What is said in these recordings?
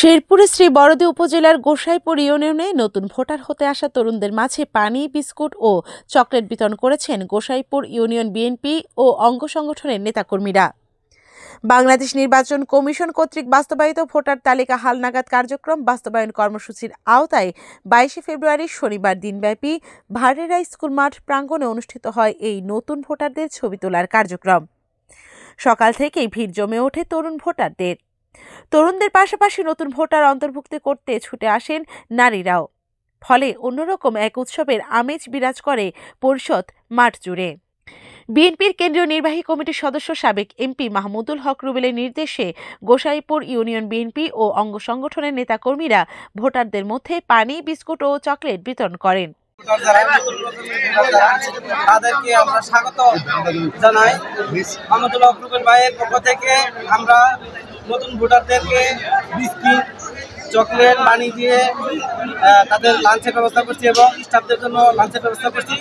শেরপুরে শ্রী বরদী উপজেলার গোসাইপুর ইউনিয়নে নতুন ভোটার হতে আসা তরুণদের মাঝে পানি, বিস্কুট ও চকলেট বিতরণ করেছেন গোসাইপুর ইউনিয়ন বিএনপি ও অঙ্গ সংগঠনের নেতাকর্মীরা। বাংলাদেশ নির্বাচন কমিশন কর্তৃক বাস্তবায়িত ভোটার তালিকা হালনাগাদ কার্যক্রম বাস্তবায়ন কর্মসূচির আওতায় 22 ফেব্রুয়ারি শনিবার দিনব্যাপী ভারেরা স্কুল মাঠ প্রাঙ্গণে অনুষ্ঠিত হয় এই নতুন ভোটারদের ছবি তোলার কার্যক্রম। সকাল থেকেই ভিড় জমে ওঠে তরুণ ভোটারদের। তরুণদের পাশাপাশি নতুন ভোটার অন্তর্ভুক্তি করতে ছুটে আসেন নারীরাও। ফলে অন্যরকম এক উৎসবের আমেজ বিরাজ করে পরিষদ মাঠ জুড়ে। বিএনপির কেন্দ্রীয় নির্বাহী কমিটির সদস্য সাবেক এমপি মাহমুদুল হক রুবেলের নির্দেশে গোসাইপুর ইউনিয়ন বিএনপি ও অঙ্গ সংগঠনের নেতাকর্মীরা ভোটারদের মধ্যে পানি, বিস্কুট ও চকলেট বিতরণ করেন। তাদেরকে আমরা স্বাগত জানাই। মাহমুদুল হক রুবেল ভাইয়ের পক্ষ থেকে আমরা নতুন ভোটারদেরকে বিস্কিট, চকলেট, পানি দিয়ে তাদের লাঞ্চের ব্যবস্থা করছি এবং স্টাফদের জন্য লাঞ্চের ব্যবস্থা করছি।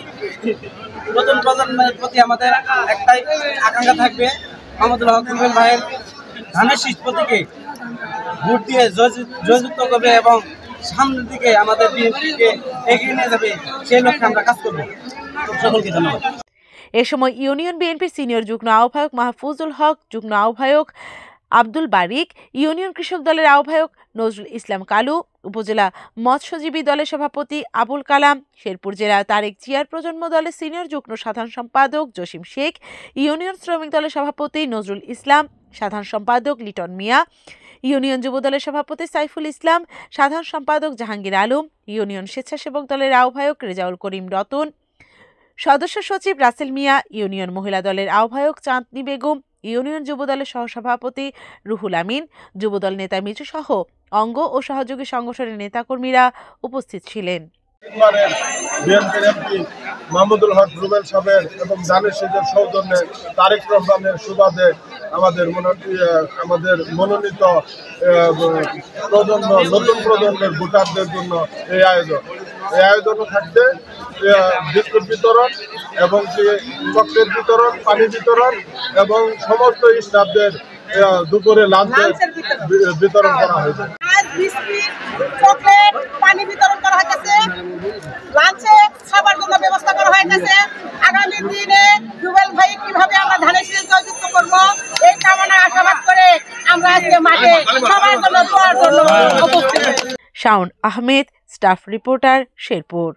নতুন প্রজন্মের প্রতি আমাদের একটাই আকাঙ্ক্ষা থাকবে, মাহমুদুল হক রুবেল ভাইয়ের ধানের শীষ প্রতীকে ভোট দিয়ে জয়যুক্ত করবে এবং সামনের দিকে আমাদের বিএনপিকে এগিয়ে নিয়ে যাবে, সেই লক্ষ্যে আমরা কাজ করব। সকলকে ধন্যবাদ। এ সময় ইউনিয়ন বিএনপির সিনিয়র যুগ্ম আহ্বায়ক মাহফুজুল হক, যুগ্ম আহ্বায়ক আব্দুল বারিক, ইউনিয়ন কৃষক দলের আহ্বায়ক নজরুল ইসলাম কালু, উপজেলা মৎস্যজীবী দলের সভাপতি আবুল কালাম, শেরপুর জেলা তারেক জিয়ার প্রজন্ম দলের সিনিয়র যুগ্ম সাধারণ সম্পাদক জসিম শেখ, ইউনিয়ন শ্রমিক দলের সভাপতি নজরুল ইসলাম, সাধারণ সম্পাদক লিটন মিয়া, ইউনিয়ন যুব দলের সভাপতি সাইফুল ইসলাম, সাধারণ সম্পাদক জাহাঙ্গীর আলম, ইউনিয়ন স্বেচ্ছাসেবক দলের আহ্বায়ক রেজাউল করিম রতন, সদস্য সচিব রাসেল মিয়া, ইউনিয়ন মহিলা দলের আহ্বায়ক চাঁদনী বেগম, ইউনিয়ন যুব দলের সহসভাপতি রুহুল আমিন, যুবদল নেতা মিজু সহ অঙ্গ ও সহযোগী সংগঠনের নেতাকর্মীরা উপস্থিত ছিলেন। বিএনপির এমপি মাহমুদুল হক রুবেল সাহেবের এবং ধানের শীষের সৌজন্যে তারেক রহমানের সুবাদে আমাদের মনোনীত নতুন প্রজন্মের ভোটারদের জন্য এই আয়োজনও থাকবে বিস্কুট বিতরণ এবং চকলেট বিতরণ, পানি বিতরণ এবং সমস্ত স্টাফদের দুপুরে লাঞ্চের বিতরণ করা হয়েছে। চকলেট, পানি বিতরণ করা হয়েছে, লাঞ্চে খাবার জন্য ব্যবস্থা করা হয়েছে। আগামী দিনে রুবেল ভাই কিভাবে আমরা ধানের শীষ জয়যুক্ত করব এই কামনা আশাবাদ করে আমরা আজকে মাঠে সবার জন্য দোয়ার জন্য উপস্থিত। Shaon Ahmed, staff reporter, Sherpur.